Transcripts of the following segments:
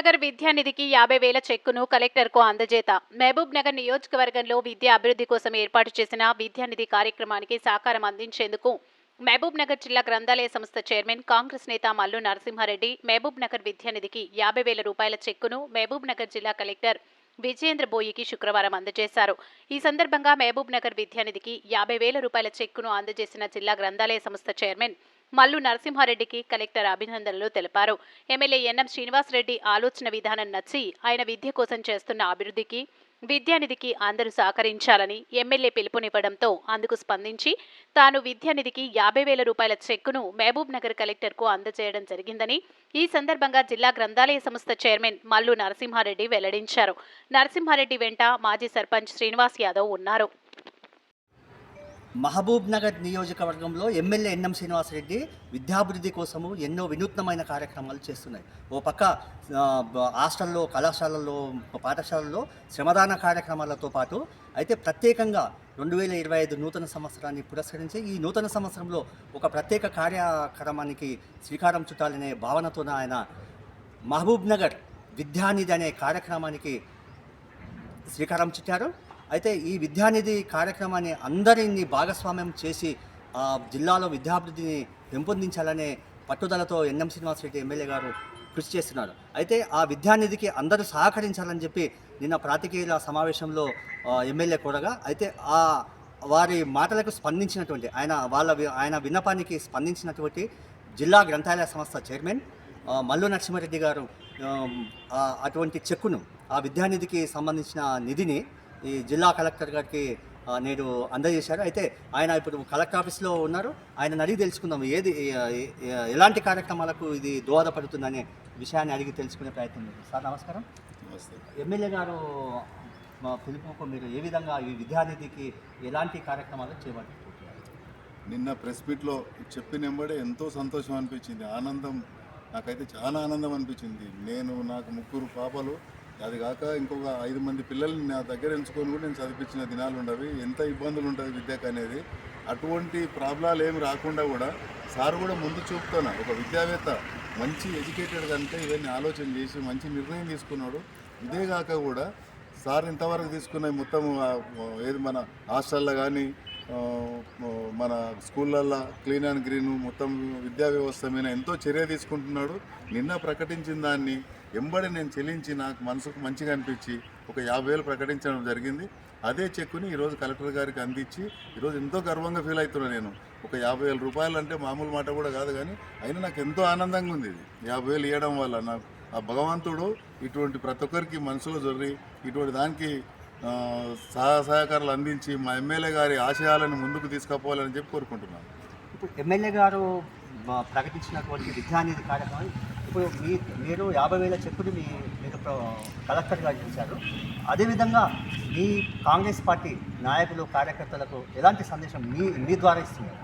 నగర్ విద్యానిధికి 50,000 చెక్కును కలెక్టర్కు అందజేత. మహబూబ్ నగర్ నియోజకవర్గంలో విద్యా అభివృద్ధి కోసం ఏర్పాటు చేసిన విద్యానిధి కార్యక్రమానికి సహకారం అందించేందుకు మహబూబ్ నగర్ జిల్లా గ్రంథాలయ సంస్థ చైర్మన్ కాంగ్రెస్ నేత మల్లు నరసింహారెడ్డి మహబూబ్ నగర్ విద్యానిధికి 50,000 రూపాయల చెక్కును మహబూబ్ నగర్ జిల్లా కలెక్టర్ విజయేంద్ర బోయికి శుక్రవారం అందజేశారు. ఈ సందర్భంగా మహబూబ్ నగర్ విద్యానిధికి 50,000 రూపాయల చెక్కును అందజేసిన జిల్లా గ్రంథాలయ సంస్థ చైర్మన్ మల్లు నరసింహారెడ్డికి కలెక్టర్ అభినందనలు తెలిపారు. ఎమ్మెల్యే ఎన్ఎం శ్రీనివాసరెడ్డి ఆలోచన విధానం నచ్చి ఆయన విద్య కోసం చేస్తున్న అభివృద్ధికి విద్యానిధికి అందరూ సహకరించాలని ఎమ్మెల్యే పిలుపునివ్వడంతో అందుకు స్పందించి తాను విద్యానిధికి 50,000 రూపాయల చెక్కును మహబూబ్ నగర్ కలెక్టర్కు అందజేయడం జరిగిందని ఈ సందర్భంగా జిల్లా గ్రంథాలయ సంస్థ చైర్మన్ మల్లు నరసింహారెడ్డి వెల్లడించారు. నరసింహారెడ్డి వెంట మాజీ సర్పంచ్ శ్రీనివాస్ యాదవ్ ఉన్నారు. మహబూబ్ నగర్ నియోజకవర్గంలో ఎమ్మెల్యే ఎన్ఎం శ్రీనివాసరెడ్డి విద్యాభివృద్ధి కోసము ఎన్నో వినూత్నమైన కార్యక్రమాలు చేస్తున్నాయి. ఓ పక్క హాస్టల్లో, కళాశాలల్లో, పాఠశాలల్లో శ్రమదాన కార్యక్రమాలతో పాటు అయితే ప్రత్యేకంగా 2025 నూతన సంవత్సరాన్ని పురస్కరించి ఈ నూతన సంవత్సరంలో ఒక ప్రత్యేక కార్యక్రమానికి శ్రీకారం చుట్టాలనే భావనతో ఆయన మహబూబ్ నగర్ విద్యానిధి అనే కార్యక్రమానికి శ్రీకారం చుట్టారు. అయితే ఈ విద్యానిధి కార్యక్రమాన్ని అందరినీ భాగస్వామ్యం చేసి జిల్లాలో విద్యాభివృద్ధిని పెంపొందించాలనే పట్టుదలతో ఎన్ఎం శ్రీనివాసరెడ్డి ఎమ్మెల్యే గారు కృషి చేస్తున్నారు. అయితే ఆ విద్యానిధికి అందరూ సహకరించాలని చెప్పి నిన్న ప్రాతికేయుల సమావేశంలో ఎమ్మెల్యే కోరగా అయితే వారి మాటలకు స్పందించినటువంటి ఆయన విన్నపానికి స్పందించినటువంటి జిల్లా గ్రంథాలయ సంస్థ చైర్మన్ మల్లు నరసింహారెడ్డి గారు అటువంటి చెక్కును ఆ విద్యానిధికి సంబంధించిన నిధిని ఈ జిల్లా కలెక్టర్ గారికి నేడు అందజేశారు. అయితే ఆయన ఇప్పుడు కలెక్టర్ ఆఫీస్లో ఉన్నారు. ఆయన అడిగి తెలుసుకుందాం ఎలాంటి కార్యక్రమాలకు ఇది దోహదపడుతుందనే విషయాన్ని అడిగి తెలుసుకునే ప్రయత్నం చేస్తాం. సార్ నమస్కారం. ఎమ్మెల్యే గారు పిలుపుకు మీరు ఏ విధంగా ఈ విద్యానిధికి ఎలాంటి కార్యక్రమాలు చేపట్టారు? నిన్న ప్రెస్ మీట్లో చెప్పిన వెంబడే ఎంతో సంతోషం అనిపించింది. ఆనందం, నాకైతే చాలా ఆనందం అనిపించింది. నాకు 3 పాపలు, అది కాక ఇంకొక 5 మంది పిల్లల్ని నా దగ్గర ఎంచుకొని కూడా నేను చదివించిన దినాలు ఉండవి. ఎంత ఇబ్బందులు ఉంటుంది విద్యకు అనేది. అటువంటి ప్రాబ్లాలు ఏమి రాకుండా కూడా సార్ కూడా ముందు చూపుతున్నా ఒక విద్యావేత్త మంచి ఎడ్యుకేటెడ్ కంటే ఇవన్నీ ఆలోచన చేసి మంచి నిర్ణయం తీసుకున్నాడు. ఇదే కాక కూడా సార్ ఇంతవరకు తీసుకున్న మొత్తం ఏది మన హాస్టల్లో కానీ మన స్కూళ్ళల్లో క్లీన్ అండ్ గ్రీన్ మొత్తం విద్యా వ్యవస్థ మీద ఎంతో చర్య తీసుకుంటున్నాడు. నిన్న ప్రకటించిన దాన్ని ఎంబడి నేను చెల్లించి నాకు మనసుకు మంచిగా అనిపించి ఒక 50,000 ప్రకటించడం జరిగింది. అదే చెక్కుని ఈరోజు కలెక్టర్ గారికి అందించి ఈరోజు ఎంతో గర్వంగా ఫీల్ అవుతున్నాను. నేను ఒక 50,000 రూపాయలు అంటే మామూలు మాట కూడా కాదు, కానీ అయినా నాకు ఎంతో ఆనందంగా ఉంది. ఇది 50,000 ఇవ్వడం వల్ల నాకు ఆ భగవంతుడు ఇటువంటి ప్రతి ఒక్కరికి మనసులో జొర్రి ఇటువంటి దానికి సహకారాలు అందించి మా ఎమ్మెల్యే గారి ఆశయాలను ముందుకు తీసుకుపోవాలని చెప్పి కోరుకుంటున్నాను. ఇప్పుడు ఎమ్మెల్యే గారు ప్రకటించినటువంటి విద్యానిధి కార్యక్రమం ఇప్పుడు మీరు 50,000 చెక్కుని మీరు కలెక్టర్ గారు ఇచ్చారు. అదేవిధంగా మీ కాంగ్రెస్ పార్టీ నాయకులు, కార్యకర్తలకు ఎలాంటి సందేశం మీ ద్వారా ఇస్తున్నారు?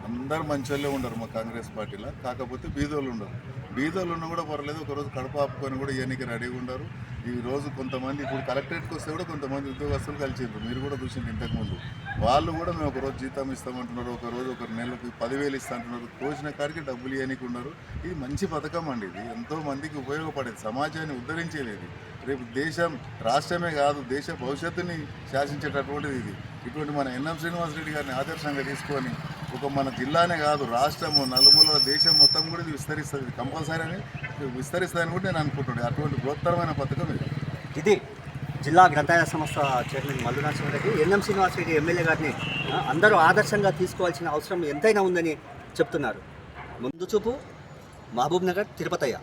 అందరు మంచోళ్ళే ఉండరు మా కాంగ్రెస్ పార్టీలో, కాకపోతే బీదోళ్ళు ఉండరు. బీదోళ్ళు ఉన్నా కూడా పర్లేదు, ఒకరోజు కడప ఆపుకొని కూడా ఇవన్నీకి రెడీగా ఉండరు. ఈరోజు కొంతమంది ఇప్పుడు కలెక్టరేట్కి వస్తే కూడా కొంతమంది ఉద్యోగస్తులు కలిసిండ్రు, మీరు కూడా చూసిండ్రు ఇంతకుముందు. వాళ్ళు కూడా మేము ఒకరోజు జీతం ఇస్తామంటున్నారు, ఒక నెలకు 10,000 ఇస్తామంటున్నారు. తోచిన కాడికి డబ్బులు ఇవ్వనీకి ఉన్నారు. ఇది మంచి పథకం అండి. ఇది ఎంతో మందికి ఉపయోగపడేది, సమాజాన్ని ఉద్ధరించేది. ఇది రేపు దేశం, రాష్ట్రమే కాదు దేశ భవిష్యత్తుని శాసించేటటువంటిది ఇది. ఇటువంటి మన ఎన్ఎం శ్రీనివాసరెడ్డి గారిని ఆదర్శంగా తీసుకొని ఒక మన జిల్లానే కాదు రాష్ట్రము నలుమూల దేశం మొత్తం కూడా ఇది విస్తరిస్తుంది. కంపల్సరీ అని విస్తరిస్తుందని కూడా నేను అనుకుంటున్నాను. అటువంటి బృహత్తరమైన పథకం ఇది జిల్లా గ్రంథాలయ సంస్థ chairman Mallu Narasimha Reddy NM Srinivasa Reddy MLA గారిని అందరూ ఆదర్శంగా తీసుకోవాల్సిన అవసరం ఎంతైనా ఉందని చెప్తున్నారు. ముందు చూపు, మహబూబ్ నగర్, తిరుపతయ్య.